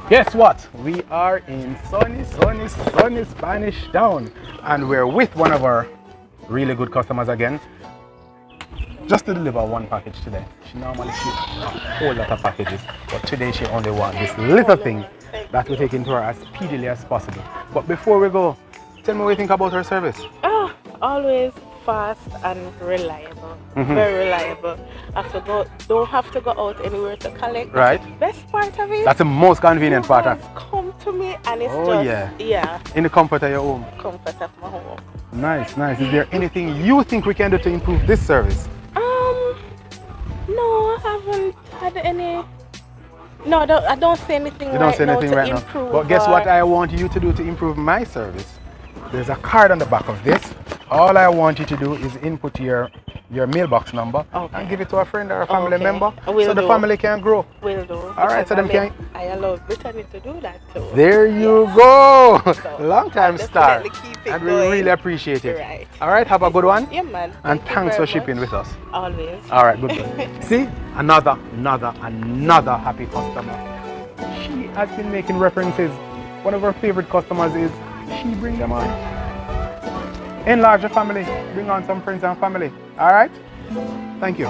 Guess what? We are in sunny Spanish Town, and we're with one of our really good customers again. Just to deliver one package today. She normally ships a whole lot of packages, but today she only wants this little thing that will take into her as speedily as possible. But before we go, tell me what you think about her service. Oh, always fast and reliable. Very reliable. Don't have to go out anywhere to collect. Right. That's the best part of it. That's the most convenient part. Just come to me and it's Yeah. In the comfort of your home. Comfort of my home. Nice. Is there anything you think we can do to improve this service? No, I haven't had any. No, I don't see anything. You don't say anything right now. But guess what I want you to do to improve my service? There's a card on the back of this. All I want you to do is input your mailbox number and give it to a friend or a family member so the family can grow. Will do. All right, so them can. I allow Brittany to do that too. There you go. Long time star. And we going. really appreciate it. Right. All right, have a good one. Yeah, man. And thanks for shipping with us. Always. All right, good. See, another happy customer. She has been making references. One of her favorite customers is she bring them on. Enlarge your family. Bring on some friends and family. All right? Thank you.